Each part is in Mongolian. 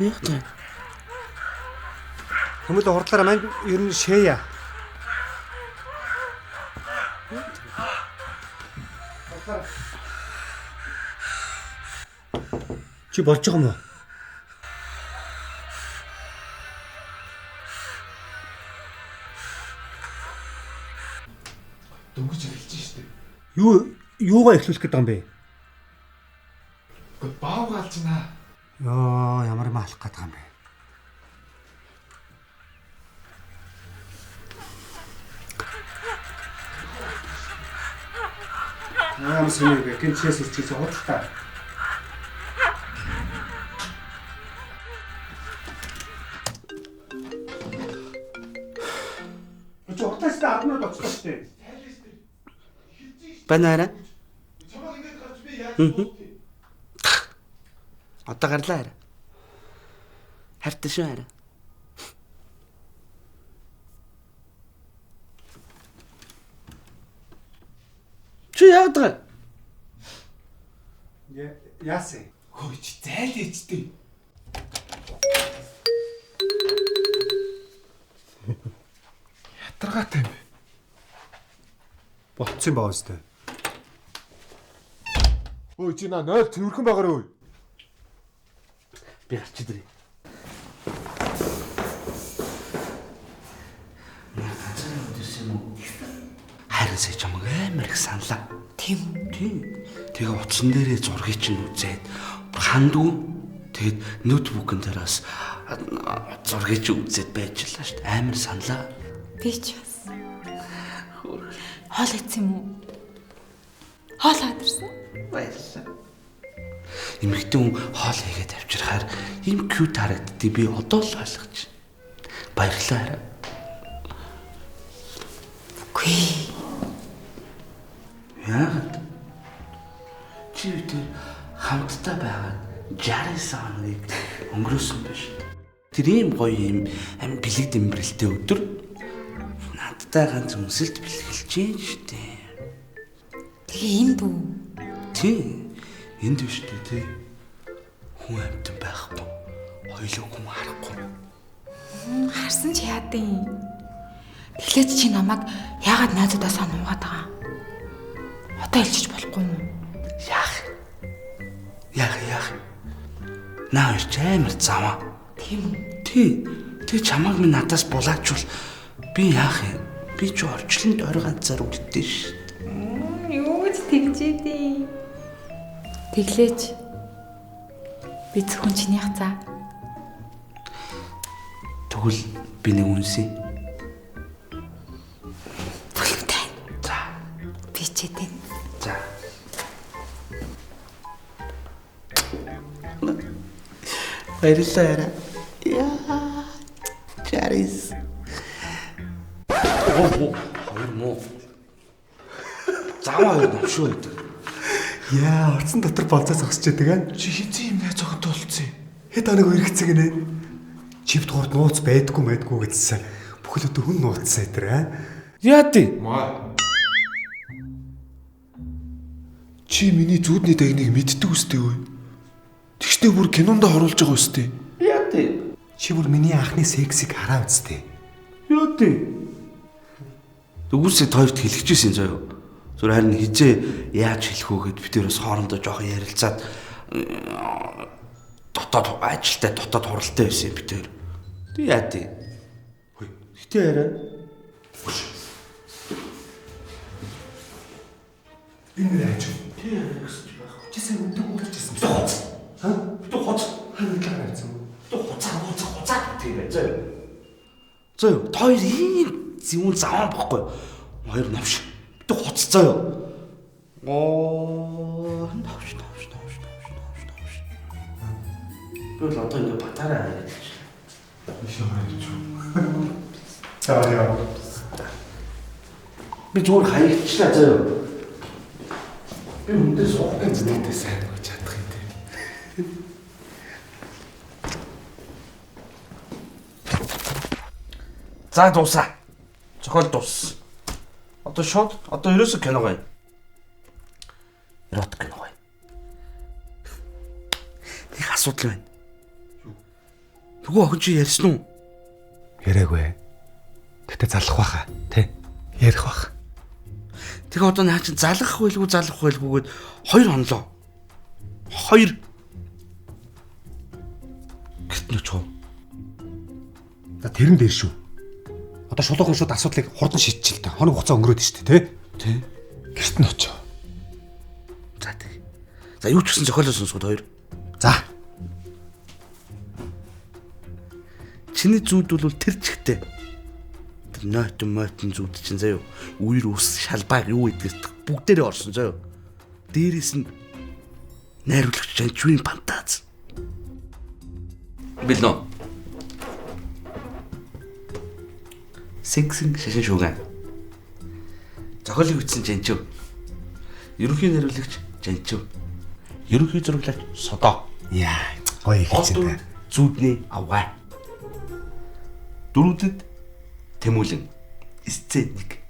Яг тийм. Хүмүүст хурдлаараа манд ер нь шээя. Чи болж байгаа юм уу? Дөнгөж эхэлж штэ. Юугаа эхлүүлэх гээд байгаа юм бэ? Гэхдээ баав галж байна. Йоо, ямар юм алах гээд байгаа юм бэ? Ямар сони бэ? Гин чээс ирчихсэн худалдаа. Чи утастай аднууд оцсон штэ. Банаараа. Чамаг ингэж гарч би яаж суудгийг. Одоо гарлаа хараа. Хавтаа шүү хараа. Чи яагаад байгаа? Яасан? Хөөе чи зайл ээжтэй. Ятаргаатай юм бэ? Болцсон баа өстэй. Ой чи наа 0 цэвэрхэн байгаарай ой. Би гарч идрээ. Харин сая чамаг амар их саналаа. Тийм үү? Тийм. Тэгээ утсан дээрээ зургийг чинь үзээд хандгүй. Тэгээд ноутбукын дээрээс зургийг чинь үзээд байжлаа шүү дээ. Амар саналаа. Би ч бас. Хоол идсэн юм уу? Хоол хадэрсэн? Баярлалаа. Эмэгтэй хүн хоол хийгээд авчирхаар ийм кьют харагддгийг би одоо л ойлгож байна. Баярлалаа. Үгүй. Яагаад? Чи тэр хамтдаа байгаа 60 хоног өнгөрөөсөн биш. Тэр ийм гоё юм ам бэлэг дэмбэрэлтэй өдөр надтай ганц өмсөлт бэлгэлж юм штэ. Тэгээ энд үү? Тий. Энд биш үү тий. Хүн амьтан байхгүй. Хоёулаа хүн харахгүй. Харсан ч яадын. Тэглээч чи намайг яагаад найзуудаа сонуугаад байгаа? Одоо илчиж болохгүй юм уу? Яах. Наа ч амар заваа. Тийм үү? Тий. Тэг чамааг минь надаас булаачвал би яах юм? Би ч орчлонд орой ганцаар үлддээ ш. Юу гэж тэгжээдээ. Тэглээч. Би зөвхөн чинийх за. Тэгвэл би нэг үнсээ. Бүлэгтэй. За. Би ч эдэн. За. Баярлалаа. Яа. Чарис. Хоёр муу. Заваа хоёр навшгүй гэдэг. Яа, орцсон дотор болцоо зогсож байдаг аа. Чи хизээ юм яа цогтой болцсон юм. Хэд хоног өргөцсөн гинэ. Чивд гурд нууц байдгүй гэдсэн. Бүхэл өдөө хүн нууцсан энэ аа. Яа тий. Маа. Чи миний зүудний дагныг мэддэг үстэй өө. Тэгштэй бүр кинонд оруулж байгаа үстэй. Яа тий. Чи бүр миний анхны сексийг хараа үсттэй. Яа тий. Тэгүсээ хоёрт хэлчихсэн заяа. Зүр харин хизээ яаж хэлэх үү гэд бид тэрс хоорондоо жоохон ярилцаад дотоод ажилтай дотоод хуралтай байсан бид тэр. Тэг яа тий. Хөөе. Гэтэ яриа. Энэ яаж вэ? Тий яриа гэж байх. Чи сая өндөг уулзчихсан бэ? Хоц. Ха? Бид хоц. Хандлага хайцсан. Тэг хуцаа тийм бай заяа. Заяа. Хоёр ийм зүүн заван бохгүй. Хоёр навш. Бид хоц заяа. Навш. Би л одоо ингэ батараа хараад чи. Биш хараач. За яа. Би зүгээр хаягдчихлаа заяа. Би хүнтэй суух гэж Тэгтээ сайн болж чадах юм дээ. За дуусаа. Зохиол дууссан. Одоо шууд одоо ерөөсөө кино гоё. Эрот кино гоё. Нэг асуудал байна. Нөгөө охин чи ярьсан уу? Яриаггүй. Гэтэ залах байхаа, тий? Ярих байх. Тэгээ одоо наа чин залах байлгүй гэд 2 хонлоо. 2. Гэтнэ чоо. За тэрэн дээр шүү. Одоо шулуухан шууд асуудлыг хурдан шийдчихэл та. Хоног хугацаа өнгөрөөд шүү дээ, тий? Гэрт нь очоо. За тэг. За юу ч гэсэн зохиолоо сонсгоод 2. За. Чиний зүуд бол тэр чигтэй. Тэр нойтон зүуд чинь заяа. Үер ус шалбааг юу гэдгээс бүгдээрээ орсон заяа. Дээрээс нь найруулагч жанчвын фантаз. Билнэ. Сэгсэн шашин шууган. Зохиолыг бичсэн жанчв. Ерөнхий найруулагч жанчв. Ерөнхий зураглагч содоо. Яа, гоё хэлсэн та. Зүудний авгаа. Дөрүүдэд тэмүүлэн сценик.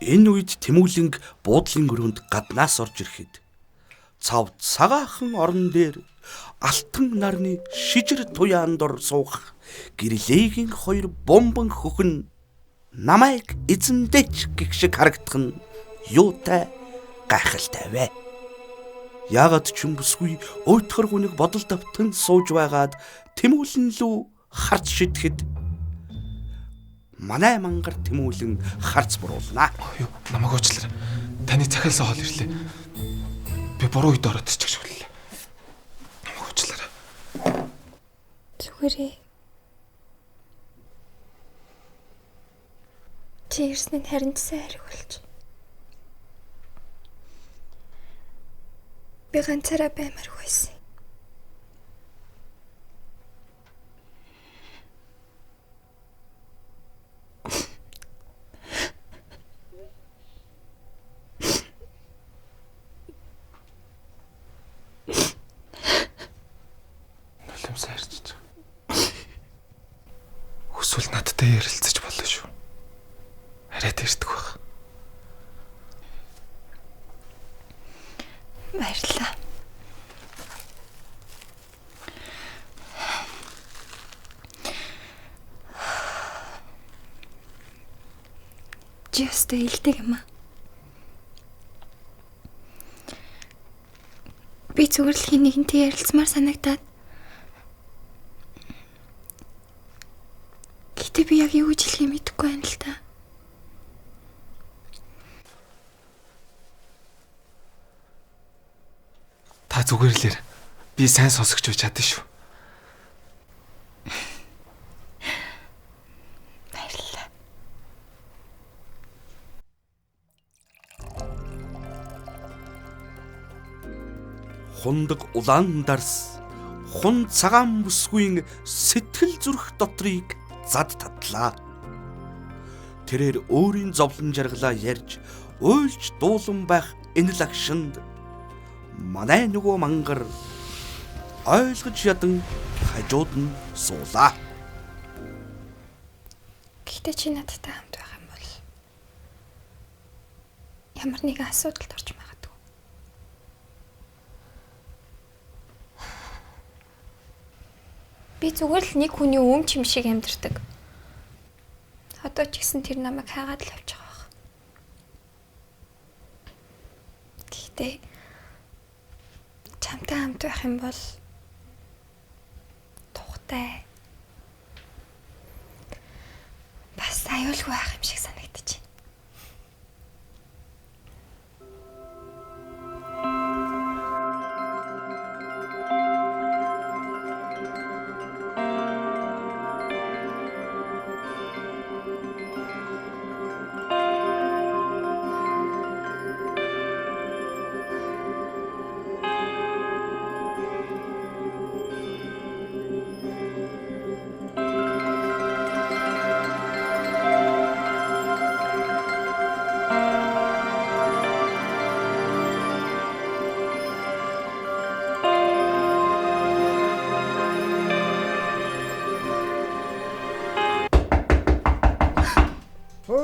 Энэ үед Тэмүүлэнг буудлын өрөөнд гаднаас орж ирэхэд цав цагаахан орон дээр алтан нарны шижир туяанд ор суух гэрлээгийн 2 бомбон хөхн намайг эзэмдэж гэх шиг харагдах нь юутай гайхалтай вэ? Яагаад ч юм бүсгүй уйтгар хүнийг бодол давтан сууж байгаад Тэмүүлэн лүү харц шидэхэд манай мангар Тэмүүлэн харц буруулнаа. Юу, намайг уучлаарай. Таны захиалсан хоол ирлээ. Би буруу үед ороод иччих шүлээ. Намайг уучлаарай. Зүгээрээ. Чи ирсэнд харин сайн хариулж. Би ганцаараа баймаргүй байсан. Нулимсаа харчиж байгаа. Хүсвэл надтай ярилцаж болно шүү. Хараад ирдэг байх. Баярлалаа. Чи өстэй илдэг юм аа. Би зүгээр л хин нэгэнтэй ярилцмаар санагдаад. Гэтэ би яг юу гэж хэлхийг мэдэхгүй байна л та. Та зүгээрлэр би сайн сонсогч байж чадсан шүү. Баярлалаа. Хундаг улаан дарс хун цагаан бүсгүйн сэтгэл зүрх дотрыг зад татлаа. Тэрээр өөрийн зовлон жаргалаа ярьж уйлж дуулан байх энэ л агшинд манай нөгөө мангар ойлгож ядан хажууд нь суулаа. Гэхдээ чи надтай хамт байх юм бол ямар нэгэн асуудалд орж магадгүй. Би зүгээр л нэг хүний өмч юм шиг амьдэрдэг. Одоо ч гэсэн тэр намайг хаагаад л авч байгаа байх. Гэхдээ чамтай хамт байх юм бол тухтай бас аюулгүй байх юм шиг санагдчих.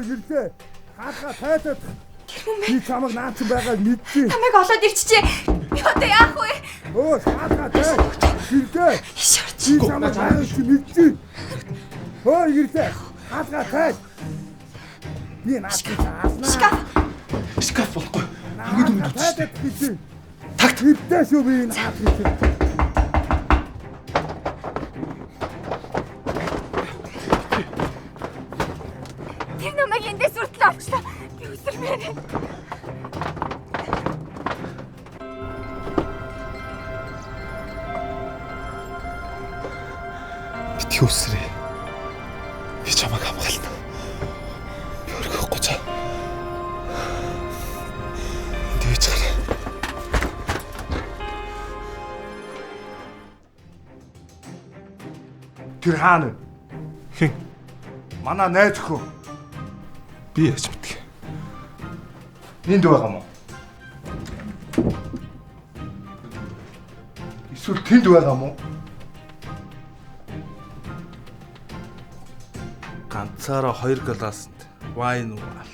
Ой ирлээ. Хаалга тайлаад. Би чамайг наацсан байгааг мэдчихээн. Намайг олоод ирчихээ. Би одоо яах вэ? Өө хаалга тай. Ирлээ. Шорч. Би чамайг наацсан мэдчихээн. Ой ирлээ. Хаалга тай. Би наацсан ааснаа. Шкаф болохгүй. Ингээд өнгөж мэдчихээн. Такт. Хиттэй шүү би наацсан. Тэр намайг эндээс үртэл авчлаа. Би үсэрмээр. Битгий үсрээ. Би чамайг хамгаална. Би өргөхгүй цаа. Дэж гар. Тэр хаана? Хэн? Манай найз өхөө. Би яаж мэдэх. Энд байгаа юм уу? Эсвэл тэнд байгаа юм уу? Ганцаараа 2 глаасанд вайн уугаал.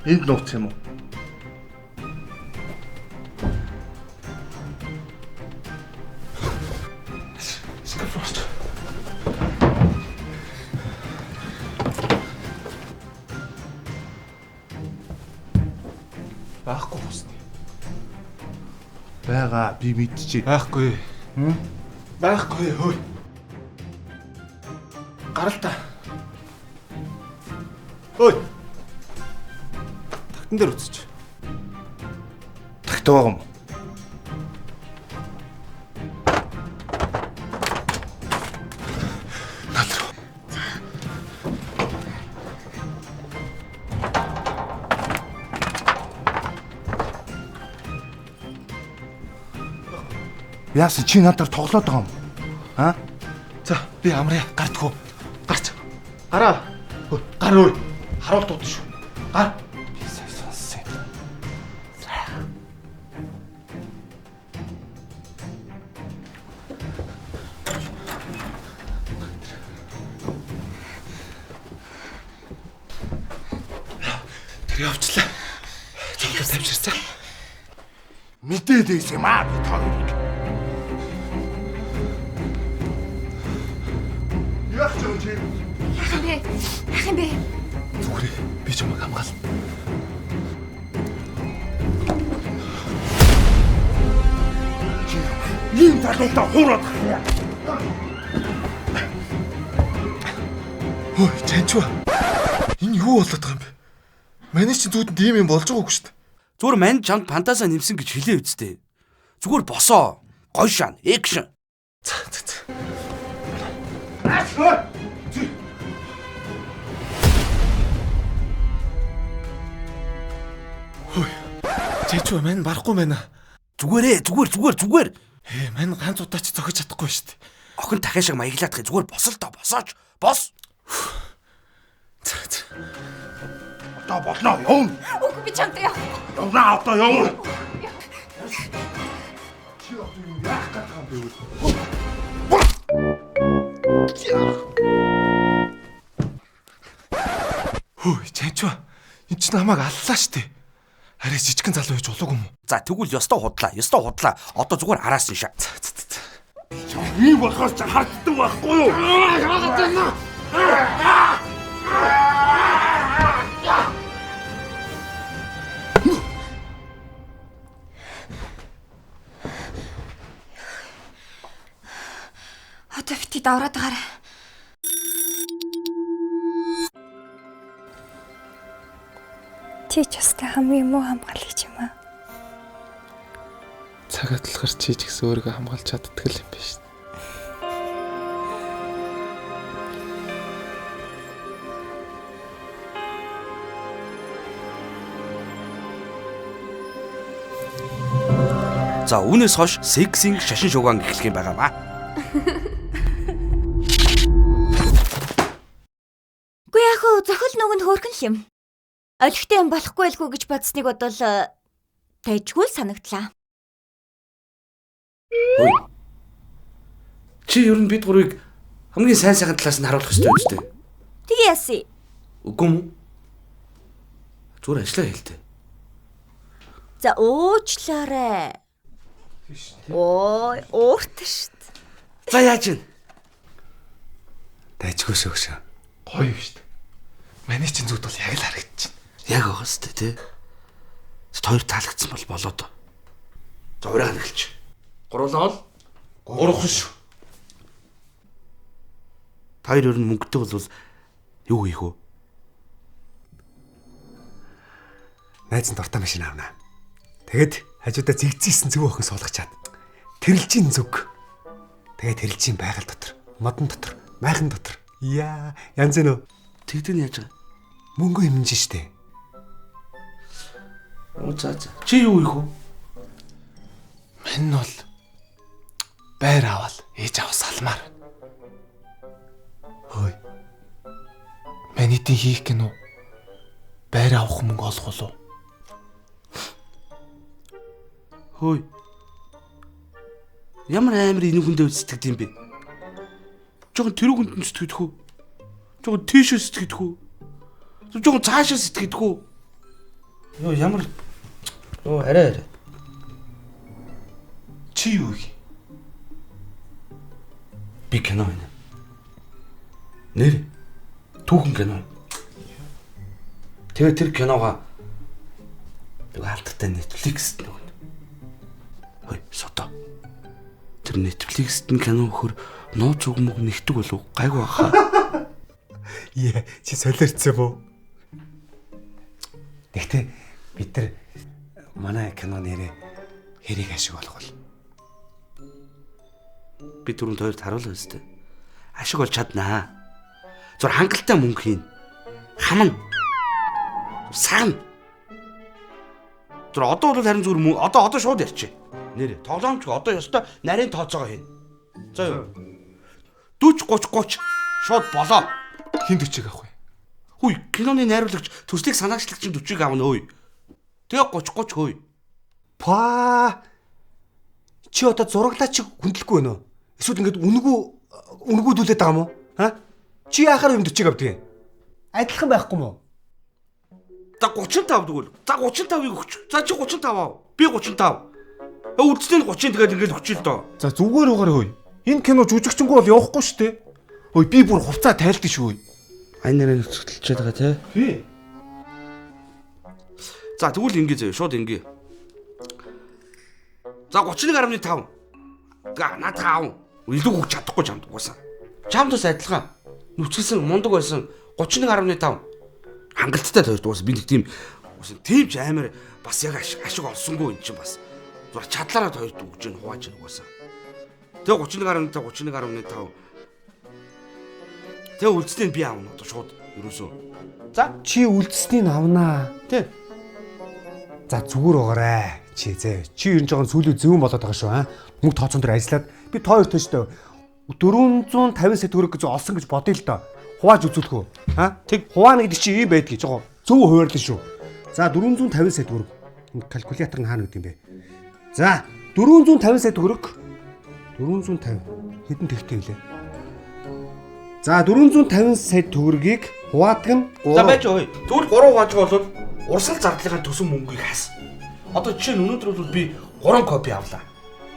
Энд нууц юм уу? Шкаф рууч. Баахгүй хүснэ. Бага би мэдчихэе. Байхгүй. Байхгүй хөөе. Гаралта. Ой. Тагтан дээр үтсч. Тагт байгаа юм. Надруу. Яасан чи надаар тоглоод байгаа юм? Аа? За, би амраа гардгүү. Гарч. Гараа. Гар өө. Харуул дууд шүү. Гар. Би сайн сонссон. Тэр явчлаа. Цогцол тавьчихсан. Мэдээд ийс юм аа би тоог. Яах ч юм чи? Яах юм бэ? Зүгээрээ би чамайг хамгаална. Ийм залуудаа хуураад хаяа. Хөөе, Чанчва. Энэ юу болоод байгаа юм бэ? Манай чинь зүудэнд ийм юм болж байгаагүй шүү дээ. Зүгээр мань чамд фантаза нэмсэн гэж хэлээ үсттэй. Зүгээр босоо. Гой шан, экшн. За. Хөөе. Чанчва мань барахгүй байна. Зүгээр. Мань ганц удаач зохиж чадахгүй шүү дээ. Охин дахиад шиг маяглаадах зүгээр босол та босооч. Бос. За. Одоо болно явна. Үгүй би чамтай явах. Явна одоо явна. Чи одоо юу яах гэж байгаа юм бэ? Хөөе, Чанчва. Энд чинь намайг аллаа шүү дээ. Арай жижигхэн залуу байж болоогүй юм уу? За тэгвэл ёстой худлаа. Одоо зүгээр араас нь шаа. Ийм болохоос ч харддаг байхгүй юу? Яагаад вэ? Одоо бити давраад байгаарай. Чи ч өстэй хамгийн муу хамгаалагч юм аа. Цаг атлахар чи ч гэсэн өөрийгөө хамгаалж чаддаг юм биш. За үүнээс хойш сексинг шашин шугаан эхлэх юм байгаамаа. Үгүй яах вэ? Зохиол нүгэнд хөөрхөн л юм. Олигтой юм болохгүй байлгүй гэж бодсныг бодвол тайжгүй санагдлаа. Чи ер нь бид гурыг хамгийн сайн сайхан талаас нь харуулах хэрэгтэй үстэй. Тэгээ яасан. Үгүй юм уу? Зүгээр ажиллаа хэлтэй. За уучлаарай. Ой, ууртай шүү дээ. За яаж вэ? Дайчгүй шүүшээ. Гоё юм шүү дээ. Маний чинь зүуд бол яг л харагдчихна. Яг байгаа хэвчээ тий. Хоёр таалагдсан бол болоо доо. За урайг хэлчих. Гурлаа бол 3 хүн шүү. Хоёр ер нь мөнгөтэй бол юу хийх вэ? Найз нь дуртай машин авнаа. Тэгэд хажуудаа зэгцсэн зөв охин суулгачаад тэрэлжийн зүг. Тэгээд тэрэлжийн байгаль дотор, модон дотор, майхан дотор. Яа, янз нөө. Тэгдэг нь яаж байгаа? Мөнгө хэмнэж штэ. За. Чи юу хийх вэ? Мань нь бол байр аваад ээж аваа салмаар. Хөөе. Манитын хийх гэнэ үү? Байр авах мөнгө олох болов уу? Хөөе. Ямар амар энэ хүндээ сэтгэд юм бэ? Жогон тэр хүнд сэтгэдэх үү? Жогон тийшээ сэтгэдэх үү? Жогон цаашаа сэтгэдэх үү? Йоо ямар арай. Чи юу гэх? Би кино байна. Нэр түүхэн кино. Тэгээ тэр киногоо би алдартай Netflix-т нөгөө. Хөөе, сото. Тэр Netflix-т кино өгөхөр нууц өгмөг нэгтэг болов гайгүй баха. Яа, чи солиорцсон боо. Тэгтээ бид нар манай кино нэрээ хэрэг ашиг болох бол. Би түрүүнд хоёрт харуулсан өстэй. Ашиг бол чаднаа. Зур хангалттай мөнгө хийн. Хаман. Сагна. Зур одоо бол харин зүгээр одоо шууд ярьчих. Нэр тоглоомч одоо ёстой нарийн тооцоогоо хийн. За юу. 40 30 шууд болоо. Хин 40-ыг авах вэ? Хүй, киноны найруулагч төслийг санаачлагч 40-ыг авна өөй. Тэгээ 30 хөөй. Па. Чи одоо зураглаач хүндлэхгүй байна уу? Эсвэл ингэж үнгүүдүүлээд байгаа юм уу? Ха? Чи яхаар юм 40-ыг авдаг юм? Адилхан байхгүй мó? За 35 дгүүл. За 35-ыг өгч. За чи 35 ав. Би 35. Үлдсэн нь 30 тэгээд ингэж өгч л доо. За зүгээр угаар хөөе. Энэ кино жүжигчэнгүү бол явахгүй шүү дээ. Хөөе би бүр хувцаа тайлдаг шүү. Ань нэрээ нөхцөлчээд байгаа те. Тий. За тэгвэл ингэ заяа шууд ингэ. За 31.5. Надад аав. Илүү өгч чадахгүй чамд угаасаа. Чамд бас адилхан. Нүцгэлсэн мундаг байсан 31.5. Хангалттай тойрд угаасаа би нэг тийм ч амар бас яг ашиг олсонгүй юм чинь бас. Зур чадлаараа тойрд өгж гэн хувааж гэн угаасаа. Тэгээ 31.5. Тэгээ үлдсэнийг би аавна одоо шууд ерөөсөө. За Чи үлдсэнийг авнаа. тий. За зүгээр угаарай. Чи зөө. Чи ер нь жоохон сүүлийн зөвөн болоод байгаа шүү аа. Мөнгө тооцоон дээр ажиллаад би тоо хоёр төштэй 450 сая төгрөг гэж олсон гэж бодъё л доо. Хувааж үзүүлэх үү? Аа? Тэг хуваана гэдэг чи ийм байдгийг жоохон зөв хуваарлаа шүү. За 450 сая төгрөг. Калькулятор нь хаана гэдэм бэ? За 450 сая төгрөг. 450 хэдэн тэгтэй вүлээ? За 450 сая төгрөгийг хуваадаг нь За байж ой. Тэгвэл 3 хувааж бол урсгал зардлынхаа төсөн мөнгийг хас. Одоо жишээ нь өнөөдөр бол би 3 копи авлаа.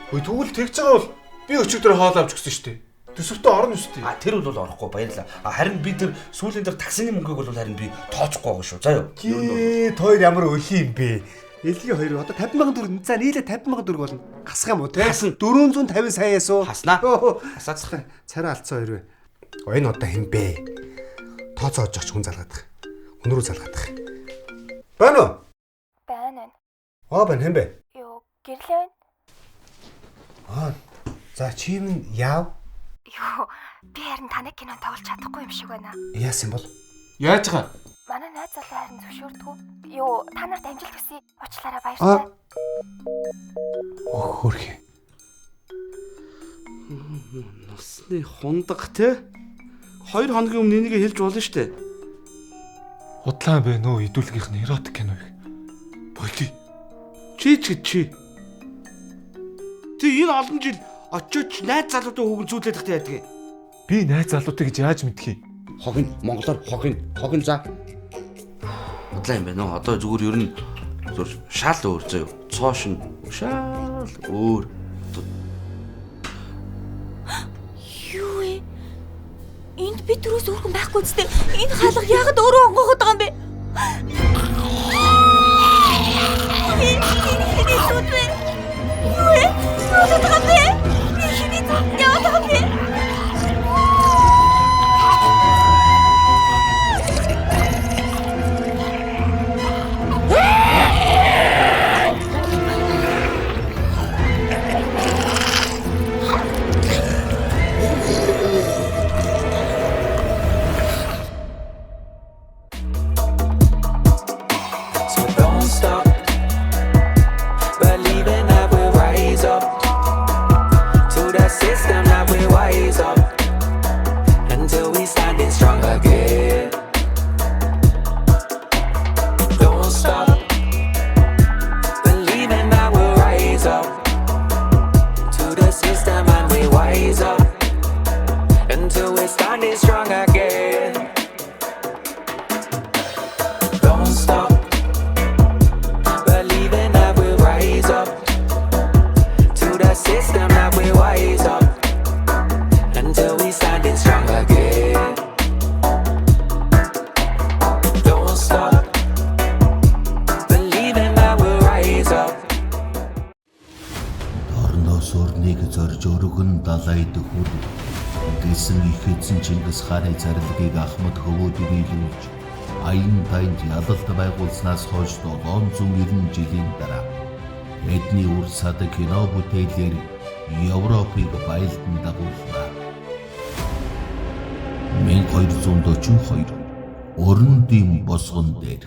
Хөөе тэгвэл тэгж байгаа бол би өчигдөр хоол авч гисэн шүү дээ. Төсөвтөө орно шүү дээ. Тэр бол орохгүй баярлаа. Харин би тэр сүүлийн дээр таксины мөнгийг бол харин би тооцохгүй байгаа шүү. За юу. Тоор ямар өли юм бэ? Элгийн хоёр одоо 50,000 төгрөг. За нийлээ 50,000 төгрөг болно. Хасах юм уу те? 450 саяас уу? Хаснаа. Хасаацах. Царай алдсан хоёр вэ? Энэ одоо хэн бэ? Тооцоож огч хүн залгаад байгаа. Хүн рүү залгаад байгаа. Байна уу? Байна. Байна хэн бэ? Юу, гэрлээ. За чи минь яав? Юу, би харин таны кинонд тоглож чадахгүй юм шиг байна. Яасан бол? Яаж байгаа? Манай найз залуу харин зөвшөөрдгөө. Юу, та нарт амжилт хүсье. Уучлаарай баярлалаа. Хөрхи. Насны хундаг те. 2 хоногийн өмнө энийгээ хэлж болно штэ. Худлаа байна уу? Идүүлгийнх нь эротик кино их. Боли. Чи. Тэ энэ олон жил очооч найз залуутай хүүгэн зүүлээд ихтэй яддаг. Би найз залуутай гэж яаж мэдхий? Хогин монголоор хогин за. Бодлоо юм байна уу? Одоо зүгээр ер нь зүр шал өөр заяа. Цоошин шал өөр. Юу вэ? Энд би түрүүс өөрхөн байхгүй үстэй. Энэ хаалга яагаад өөрөө онгооход байгаа юм бэ? Хиний зүуд вэ? Юу вэ? Зүуд байгаа юм бэ? Хиний зүуд яваад байгаа юм бэ? Орносорныг зорж өргөн далайд хүр гэсэн их эзэн Чингис хааны зарилгыг Ахмад хөвөөд биелүүлж аян тайнд ялалт байгуулснаас хойш 790 жилийн дараа эдний үр сад кино бүтээлээр Европыг баялдан дагууллаа. 1242 Өрөндийн босгон дээр